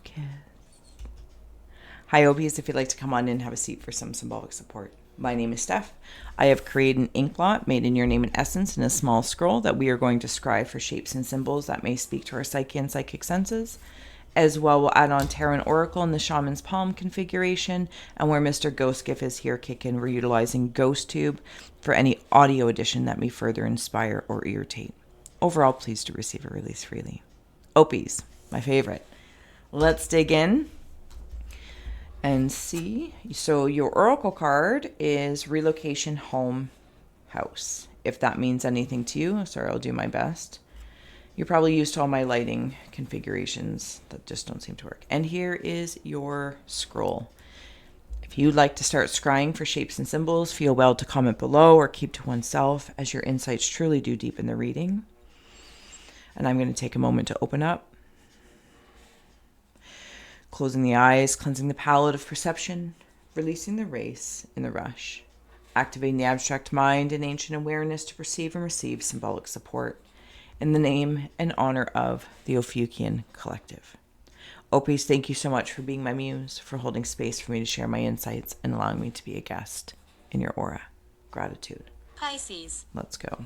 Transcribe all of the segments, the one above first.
kiss. Hi, Obies. If you'd like to come on in and have a seat for some symbolic support. My name is Steph. I have created an ink blot made in your name and essence in a small scroll that we are going to scribe for shapes and symbols that may speak to our psyche and psychic senses. As well, we'll add on Tarot and Oracle in the Shaman's Palm configuration. And where Mr. Ghost Gift is here kicking, we're utilizing Ghost Tube for any audio addition that may further inspire or irritate. Overall, pleased to receive or release freely. Opies, my favorite. Let's dig in and see. So your oracle card is relocation, home, house. If that means anything to you, sorry, I'll do my best. You're probably used to all my lighting configurations that just don't seem to work. And here is your scroll. If you'd like to start scrying for shapes and symbols, feel well to comment below or keep to oneself, as your insights truly do deepen the reading. And I'm going to take a moment to open up. Closing the eyes, cleansing the palette of perception, releasing the race in the rush, activating the abstract mind and ancient awareness to perceive and receive symbolic support in the name and honor of the Ophiuchian Collective. Opis, thank you so much for being my muse, for holding space for me to share my insights and allowing me to be a guest in your aura. Gratitude. Pisces. Let's go.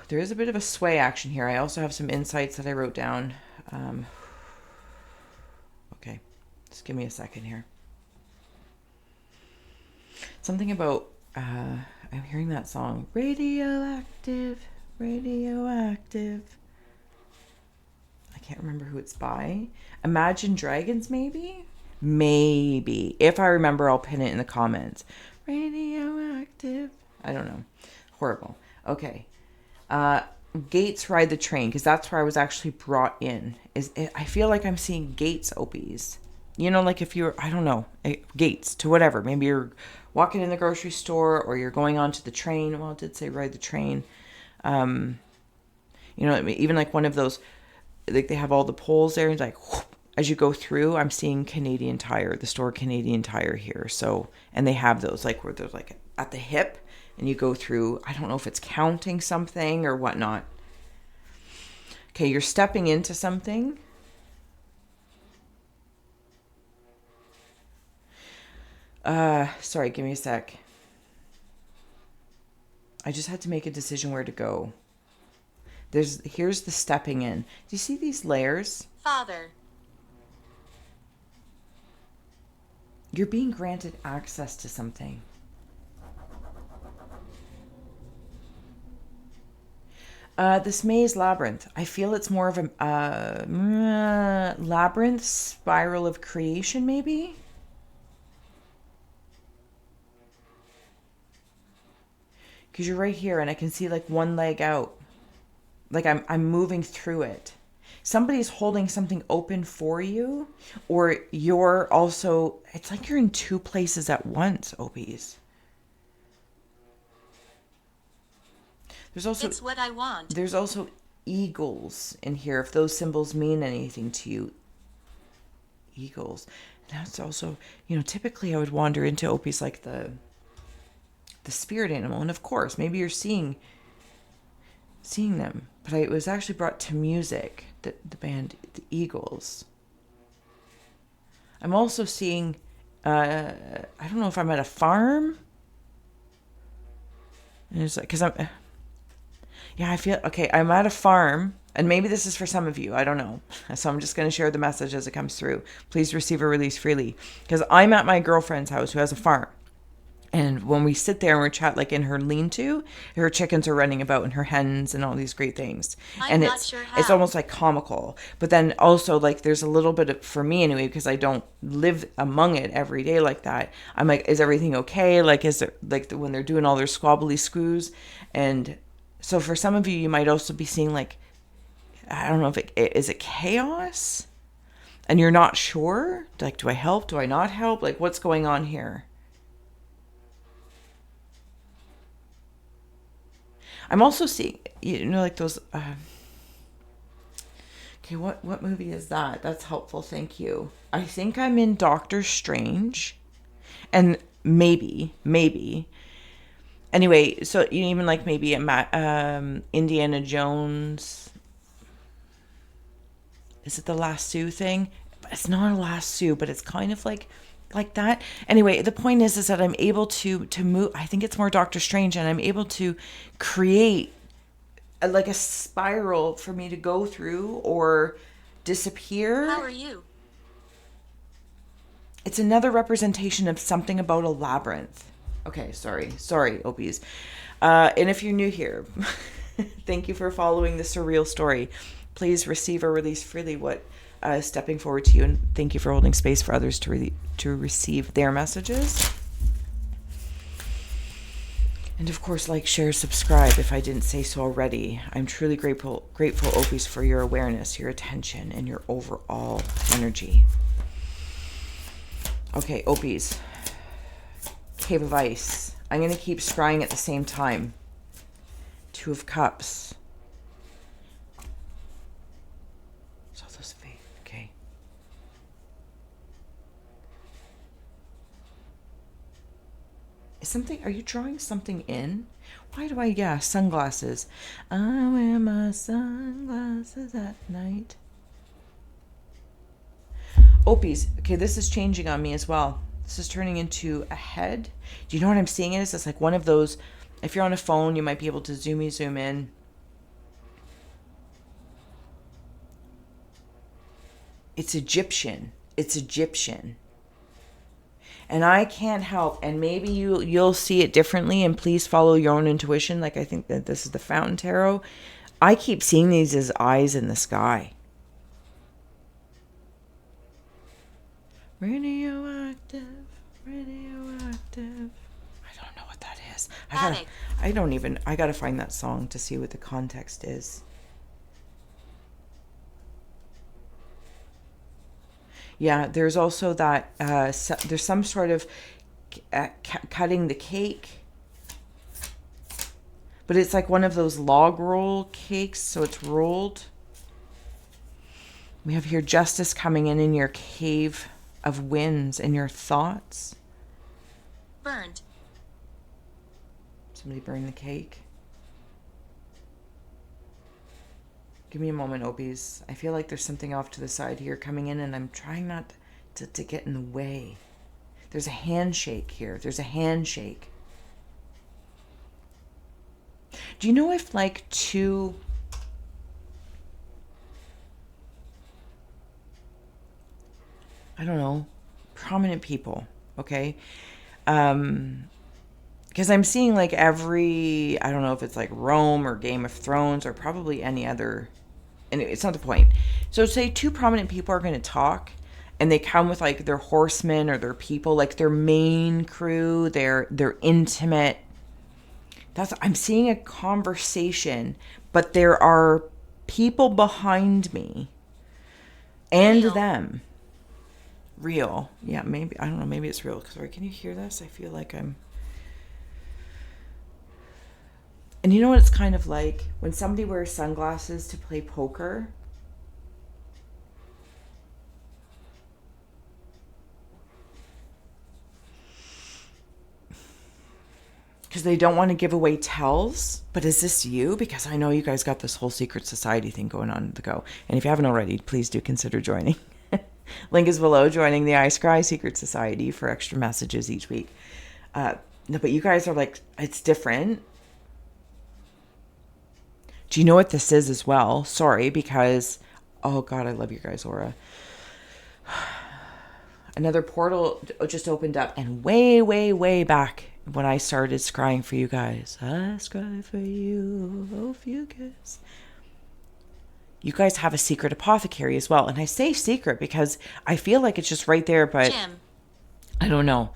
There is a bit of a sway action here. I also have some insights that I wrote down. Okay, just give me a second here. Something about, I'm hearing that song, radioactive, radioactive. I can't remember who it's by. Imagine Dragons, maybe? Maybe. If I remember, I'll pin it in the comments. Radioactive. I don't know. Horrible. Okay. Gates ride the train, because that's where I was actually brought in. I feel like I'm seeing gates, Opies. You know, like if you're, I don't know, gates to whatever. Maybe you're walking in the grocery store or you're going onto the train. Well, it did say ride the train. You know, even like one of those, like they have all the poles there. And like, whoop, as you go through, I'm seeing Canadian Tire, the store Canadian Tire here. So, and they have those like where there's like at the hip. And you go through, I don't know if it's counting something or whatnot. Okay, you're stepping into something. Sorry, give me a sec. I just had to make a decision where to go. Here's the stepping in. Do you see these layers? Father. You're being granted access to something. This maze labyrinth. I feel it's more of a labyrinth spiral of creation, maybe? Because you're right here and I can see like one leg out. Like I'm moving through it. Somebody's holding something open for you, or you're also, it's like you're in two places at once, Obies. There's also, it's what I want. There's also eagles in here, if those symbols mean anything to you. Eagles. And that's also, you know, typically I would wander into Opies like the spirit animal. And of course, maybe you're seeing them. But I was actually brought to music, the band, the Eagles. I'm also seeing, I don't know if I'm at a farm. And it's like, because I feel, okay, I'm at a farm, and maybe this is for some of you, I don't know. So I'm just going to share the message as it comes through. Please receive or release freely. Because I'm at my girlfriend's house who has a farm. And when we sit there and we chat, like in her lean-to, her chickens are running about and her hens and all these great things. I'm not sure how. It's almost like comical. But then also like there's a little bit of, for me anyway, because I don't live among it every day like that. I'm like, is everything okay? Like, is there, like when they're doing all their squabbly squews? And so for some of you, you might also be seeing like, I don't know if is it chaos? And you're not sure? Like, do I help? Do I not help? Like, what's going on here? I'm also seeing, you know, like those, okay, what movie is that? That's helpful, thank you. I think I'm in Doctor Strange, and maybe, anyway, so you even like maybe Indiana Jones, is it the lasso thing? it's not a lasso, but it's kind of like that. Anyway, the point is that I'm able to move. I think it's more Doctor Strange, and I'm able to create like a spiral for me to go through or disappear. How are you? It's another representation of something about a labyrinth. Okay, sorry, Opies. And if you're new here, thank you for following the surreal story. Please receive or release freely what is stepping forward to you, and thank you for holding space for others to receive their messages. And of course, like, share, subscribe if I didn't say so already. I'm truly grateful, Opies, for your awareness, your attention, and your overall energy. Okay, Opies. Cave of Ice. I'm going to keep scrying at the same time. Two of Cups. South of Faith. Okay. Are you drawing something in? Why do I, sunglasses. I wear my sunglasses at night. Opies. Okay, this is changing on me as well. This is turning into a head. Do you know what I'm seeing it is? It's like one of those, if you're on a phone, you might be able to zoom in. It's Egyptian. And I can't help, and maybe you'll see it differently, and please follow your own intuition. Like, I think that this is the Fountain Tarot. I keep seeing these as eyes in the sky. Radioactive. I don't know what that is. I gotta find that song to see what the context is. Yeah, there's also that, there's some sort of cutting the cake. But it's like one of those log roll cakes, so it's rolled. We have here justice coming in your cave of winds and your thoughts. Burned. Somebody burned the cake. Give me a moment, Opies. I feel like there's something off to the side here coming in, and I'm trying not to get in the way. There's a handshake here. Do you know if like two... I don't know, prominent people, okay? Because I'm seeing like every, I don't know if it's like Rome or Game of Thrones or probably any other, and it's not the point. So say two prominent people are going to talk, and they come with like their horsemen or their people, like their main crew, their intimate. I'm seeing a conversation, but there are people behind me and them. Real. Yeah, maybe. I don't know. Maybe it's real. Sorry, can you hear this? I feel like I'm... And you know what it's kind of like? When somebody wears sunglasses to play poker. Because they don't want to give away tells. But is this you? Because I know you guys got this whole secret society thing going on the go. And if you haven't already, please do consider joining. Link is below, joining the Scrying Secret Society for extra messages each week. No, but you guys are like, it's different. Do you know what this is as well? Sorry, because, oh God, I love you guys, Aura. Another portal just opened up, and way, way, way back when I started scrying for you guys. I scry for you, Ophiuchus. You guys have a secret apothecary as well. And I say secret because I feel like it's just right there, but Jim. I don't know.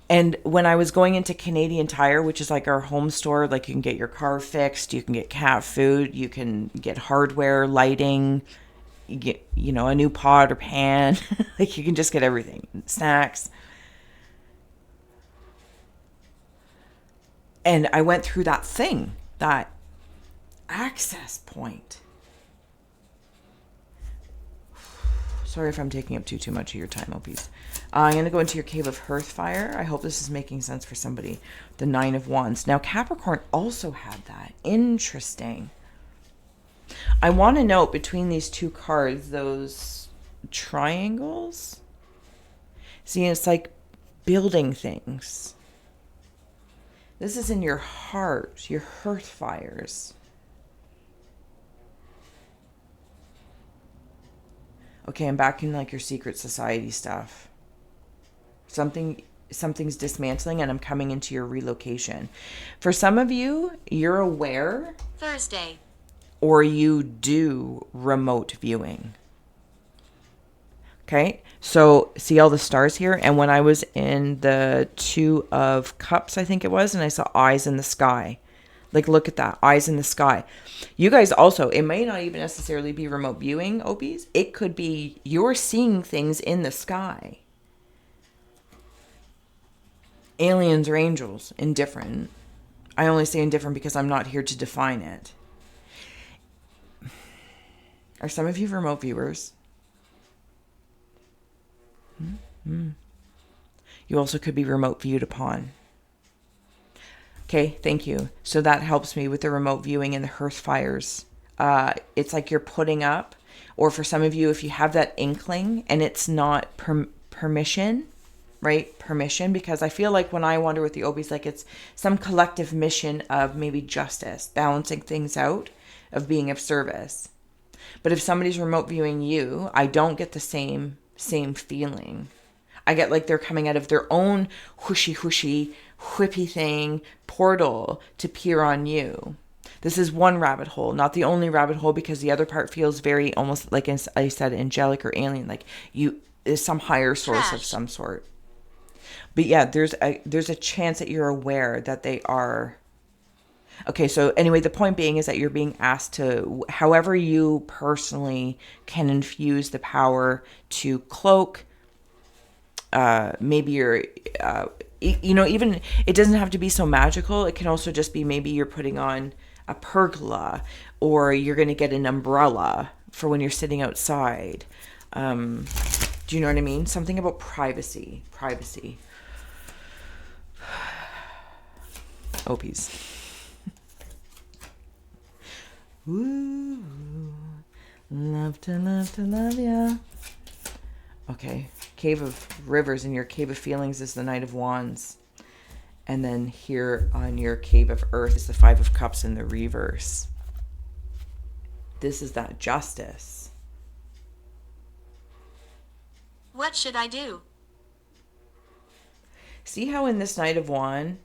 And when I was going into Canadian Tire, which is like our home store, like you can get your car fixed, you can get cat food, you can get hardware, lighting, you get, a new pot or pan. Like you can just get everything. Snacks. And I went through that thing, that access point. Sorry if I'm taking up too much of your time, Opies. I'm going to go into your Cave of Hearthfire. I hope this is making sense for somebody. The Nine of Wands. Now, Capricorn also had that. Interesting. I want to note between these two cards, those triangles. See, it's like building things. This is in your heart, your hearth fires. Okay, I'm back in like your secret society stuff. Something's dismantling and I'm coming into your relocation. For some of you, you're aware Thursday. or you do remote viewing. Okay, so see all the stars here? And when I was in the Two of Cups, I think it was, and I saw eyes in the sky. Like, look at that, eyes in the sky. You guys also, it may not even necessarily be remote viewing, Opies. It could be you're seeing things in the sky. Aliens or angels, indifferent. I only say indifferent because I'm not here to define it. Are some of you remote viewers? You also could be remote viewed upon. Okay, thank you. So that helps me with the remote viewing and the hearth fires. It's like you're putting up, or for some of you, if you have that inkling and it's not permission, right? Permission, because I feel like when I wander with the Obies, like it's some collective mission of maybe justice, balancing things out, of being of service. But if somebody's remote viewing you, I don't get the same feeling. I get like they're coming out of their own whippy thing portal to peer on you. This is one rabbit hole, not the only rabbit hole, because the other part feels very almost like I said, angelic or alien, like you is some higher source of some sort. But yeah, there's a chance that you're aware that they are. Okay, so anyway, the point being is that you're being asked to, however you personally can infuse the power to cloak. Maybe you're, even it doesn't have to be so magical. It can also just be maybe you're putting on a pergola, or you're going to get an umbrella for when you're sitting outside. Do you know what I mean? Something about privacy. Opies. Ooh, love ya. Okay, Cave of Rivers and your Cave of Feelings is the Knight of Wands. And then here on your Cave of Earth is the Five of Cups in the reverse. This is that justice. What should I do? See how in this Knight of Wands,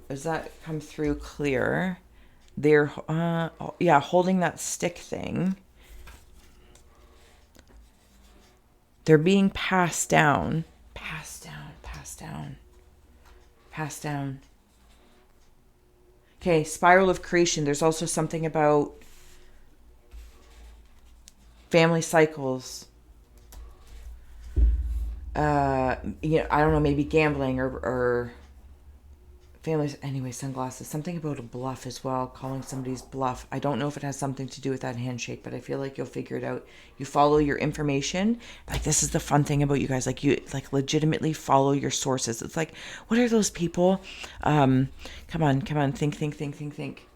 does that come through clear? They're, holding that stick thing. They're being passed down. Okay, spiral of creation. There's also something about family cycles. I don't know, maybe gambling or families. Anyway, sunglasses. Something about a bluff as well, calling somebody's bluff. I don't know if it has something to do with that handshake, but I feel like you'll figure it out. You follow your information. Like, this is the fun thing about you guys. Like, you like legitimately follow your sources. It's like, what are those people? Come on. Think.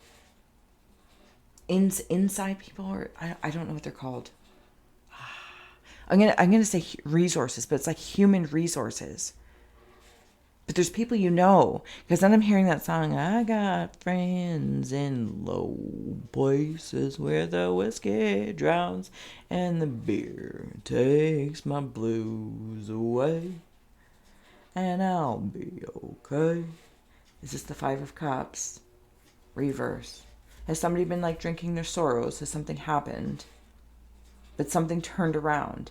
Inside people, or I don't know what they're called. I'm gonna say resources, but it's like human resources. But there's people because then I'm hearing that song, I got friends in low places where the whiskey drowns and the beer takes my blues away, and I'll be okay. Is this the Five of Cups? Reverse. Has somebody been like drinking their sorrows? Has something happened? But something turned around.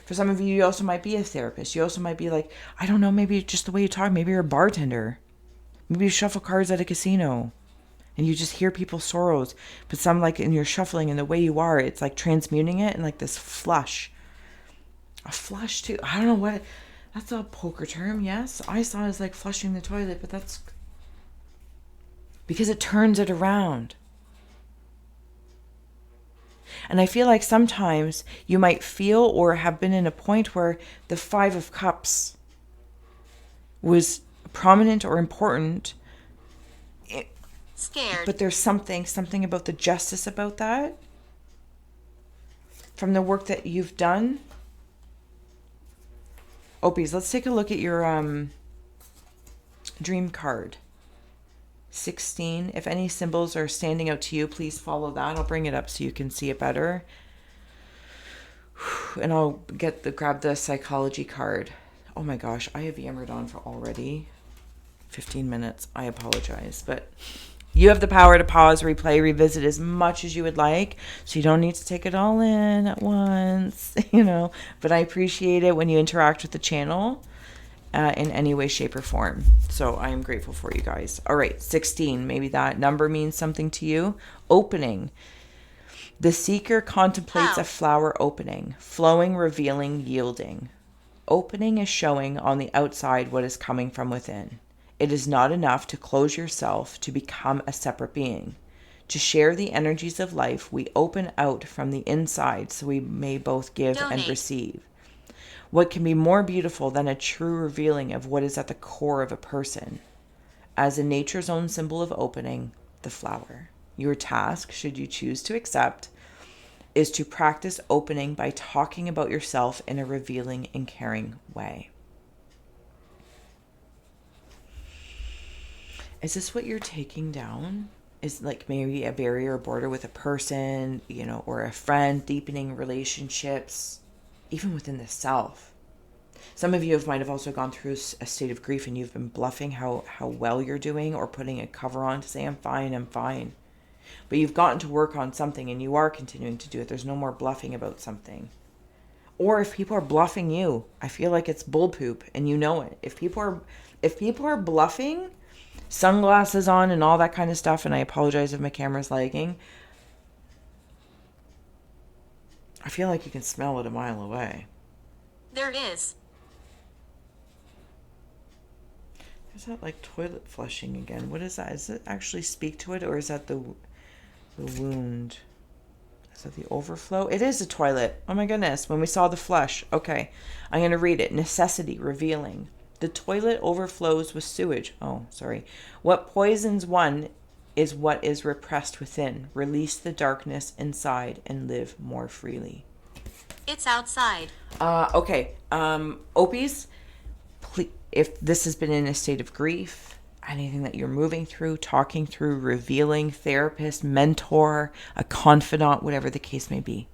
For some of you, you also might be a therapist. You also might be like, I don't know, maybe just the way you talk. Maybe you're a bartender. Maybe you shuffle cards at a casino. And you just hear people's sorrows. But some, like, in your shuffling and the way you are, it's like transmuting it in like this flush. A flush too. I don't know what. That's a poker term, yes. I saw it as like flushing the toilet, but that's because it turns it around. And I feel like sometimes you might feel or have been in a point where the Five of Cups was prominent or important. Scared. But there's something about the justice about that. From the work that you've done Opies, let's take a look at your dream card. 16. If any symbols are standing out to you, please follow that. I'll bring it up so you can see it better. And I'll grab the psychology card. Oh my gosh, I have yammered on for already 15 minutes. I apologize, but you have the power to pause, replay, revisit as much as you would like. So you don't need to take it all in at once, but I appreciate it when you interact with the channel in any way, shape, or form. So I am grateful for you guys. All right, 16. Maybe that number means something to you. Opening. The seeker contemplates a flower opening, flowing, revealing, yielding. Opening is showing on the outside what is coming from within. It is not enough to close yourself to become a separate being. To share the energies of life, we open out from the inside so we may both give and receive. What can be more beautiful than a true revealing of what is at the core of a person? As in nature's own symbol of opening, the flower. Your task, should you choose to accept, is to practice opening by talking about yourself in a revealing and caring way. Is this what you're taking down? Is like maybe a barrier or border with a person, or a friend, deepening relationships, even within the self. Some of you might have also gone through a state of grief and you've been bluffing how well you're doing, or putting a cover on to say, I'm fine. But you've gotten to work on something and you are continuing to do it. There's no more bluffing about something. Or if people are bluffing you, I feel like it's bull poop and you know it. If people are bluffing, sunglasses on and all that kind of stuff, and I apologize if my camera's lagging, I feel like you can smell it a mile away. There is. Is that like toilet flushing again? What is that? Does it actually speak to it, or is that the wound? Is that the overflow? It is a toilet. Oh my goodness. When we saw the flush. Okay. I'm going to read it. Necessity revealing. The toilet overflows with sewage. Oh, sorry. What poisons one is what is repressed within. Release the darkness inside and live more freely. It's outside. Okay. Opies, please, if this has been in a state of grief, anything that you're moving through, talking through, revealing, therapist, mentor, a confidant, whatever the case may be.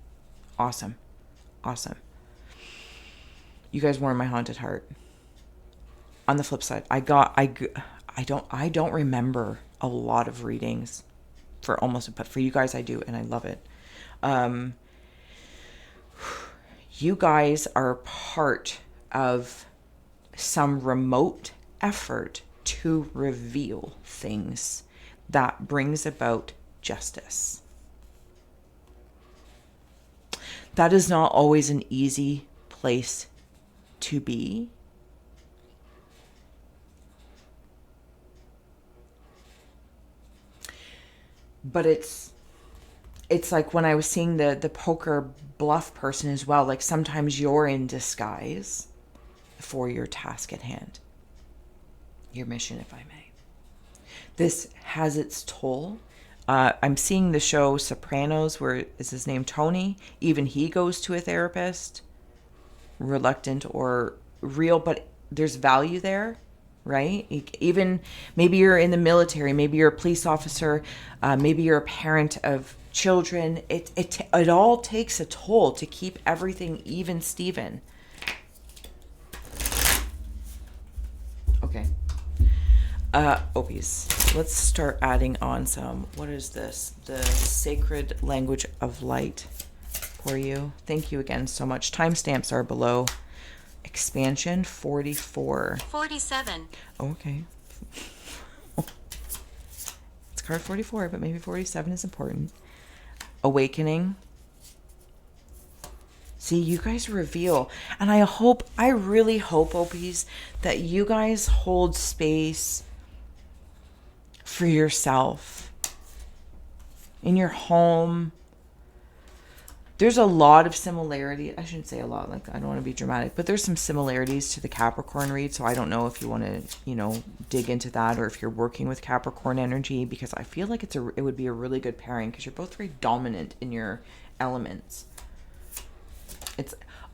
Awesome. You guys warm my haunted heart. On the flip side, I don't remember a lot of readings but for you guys I do, and I love it. You guys are part of some remote effort to reveal things that brings about justice. That is not always an easy place to be. But it's like when I was seeing the poker bluff person as well, like sometimes you're in disguise for your task at hand. Your mission, if I may. This has its toll. I'm seeing the show Sopranos, where is his name Tony? Even he goes to a therapist, reluctant or real, but there's value there, right? Even maybe you're in the military, maybe you're a police officer, maybe you're a parent of children. It all takes a toll to keep everything even Steven. Okay. Opies. Let's start adding on some. What is this? The sacred language of light for you. Thank you again so much. Timestamps are below. Expansion 44. 47. Okay. It's card 44, but maybe 47 is important. Awakening. See, you guys reveal. And I really hope, Opies, that you guys hold space for yourself in your home. There's a lot of similarity. I shouldn't say a lot, like I don't want to be dramatic, but there's some similarities to the Capricorn read. So I don't know if you want to, dig into that, or if you're working with Capricorn energy, because I feel like it would be a really good pairing because you're both very dominant in your elements.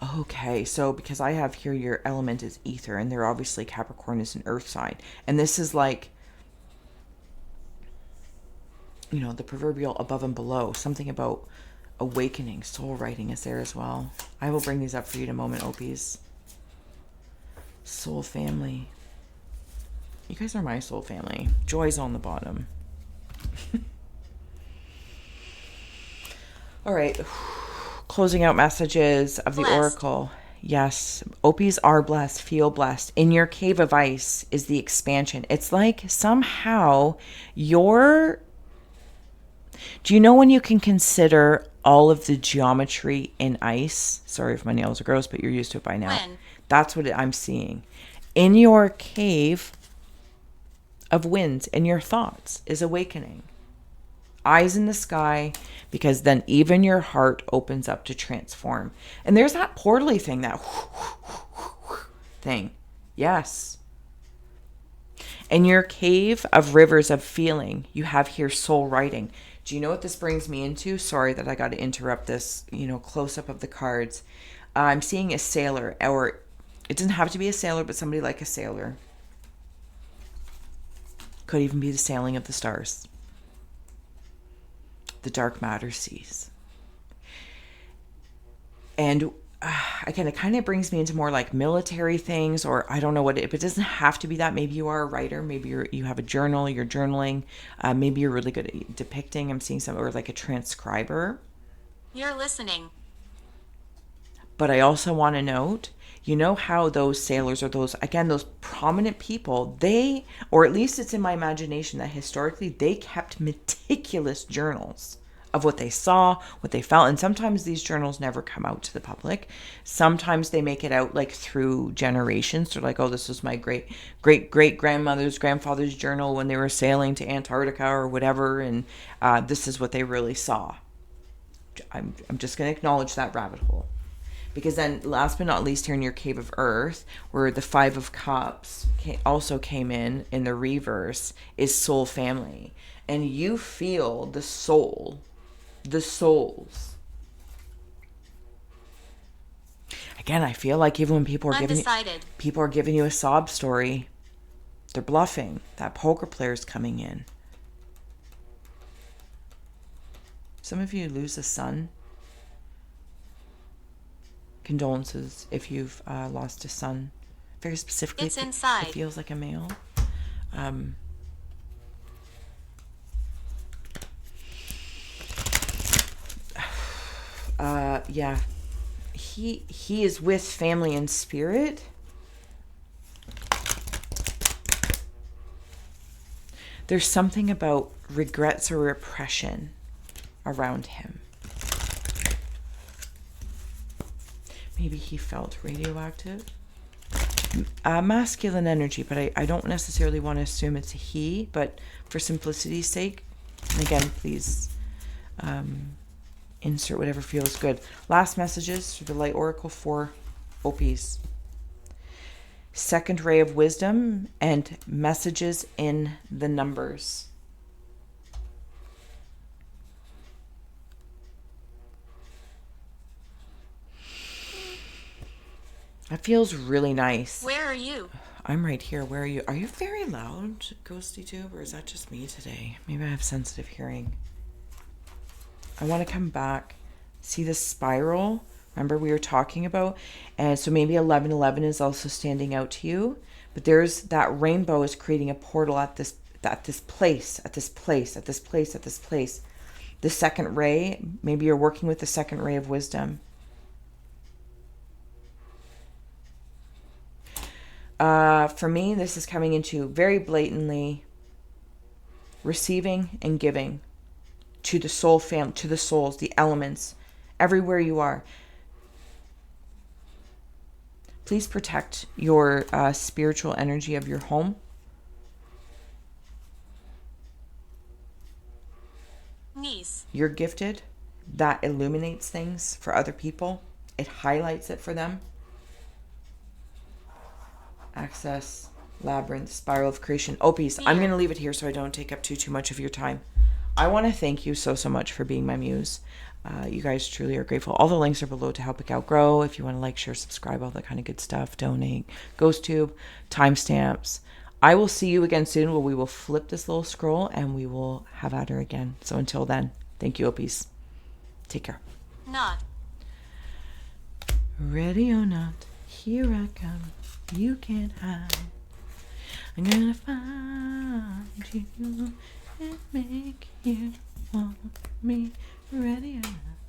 Okay, so because I have here your element is ether, and they're obviously Capricorn is an earth sign. And this is like, the proverbial above and below. Something about awakening, soul writing is there as well. I will bring these up for you in a moment, Opies. Soul family. You guys are my soul family. Joy's on the bottom. All right. Closing out messages of the Blessed. Oracle. Yes. Opies are blessed. Feel blessed. In your cave of ice is the expansion. It's like somehow you're... Do you know when you can consider all of the geometry in ice? Sorry if my nails are gross, but you're used to it by now. When? That's what I'm seeing. In your cave of winds, in your thoughts, is awakening. Eyes in the sky, because then even your heart opens up to transform. And there's that portally thing, that thing. Yes. In your cave of rivers of feeling, you have here soul writing. Do you know what this brings me into? Sorry that I got to interrupt this, close up of the cards. I'm seeing a sailor, or it doesn't have to be a sailor, but somebody like a sailor. Could even be the sailing of the stars. The dark matter seas. And again, it kind of brings me into more like military things, or I don't know what it doesn't have to be that. Maybe you are a writer. Maybe you have a journal, you're journaling. Maybe you're really good at depicting. I'm seeing some, or like a transcriber. You're listening. But I also want to note, how those sailors or those prominent people, or at least it's in my imagination that historically they kept meticulous journals of what they saw, what they felt. And sometimes these journals never come out to the public. Sometimes they make it out like through generations. They're like, oh, this was my great grandmother's grandfather's journal when they were sailing to Antarctica or whatever. And this is what they really saw. I'm just going to acknowledge that rabbit hole. Because then, last but not least, here in your cave of earth, where the 5 of cups also came in the reverse, is soul family. And you feel the souls. Again, I feel like even when people are giving you a sob story, they're bluffing. That poker player's coming in. Some of you lose a son. Condolences if you've lost a son. Very specifically, It's inside. It feels like a male. Yeah. He is with family and spirit. There's something about regrets or repression around him. Maybe he felt radioactive. Masculine energy, but I don't necessarily want to assume it's a he, but for simplicity's sake, and again, please insert whatever feels good. Last messages for the Light Oracle for Opies. Second ray of wisdom and messages in the numbers. That feels really nice. Where are you? I'm right here. Where are you? Are you very loud, Ghosty Tube, or is that just me today? Maybe I have sensitive hearing. I want to come back. See this spiral? Remember we were talking about? And so maybe 1111 is also standing out to you. But there's that rainbow is creating a portal at this place. The second ray, maybe you're working with the second ray of wisdom. For me, this is coming into very blatantly receiving and giving to the soul family, to the souls, the elements, everywhere you are. Please protect your spiritual energy of your home. Niece. You're gifted. That illuminates things for other people. It highlights it for them. Access, labyrinth, spiral of creation. Opies, I'm going to leave it here so I don't take up too much of your time. I want to thank you so much for being my muse. You guys truly are grateful. All the links are below to help Account grow. If you want to like, share, subscribe, all that kind of good stuff, donate, GhostTube, timestamps. I will see you again soon where we will flip this little scroll and we will have at her again. So until then, thank you, Opies. Take care. Not. Ready or not, here I come. You can't hide. I'm gonna find you and make you want me. Ready or not.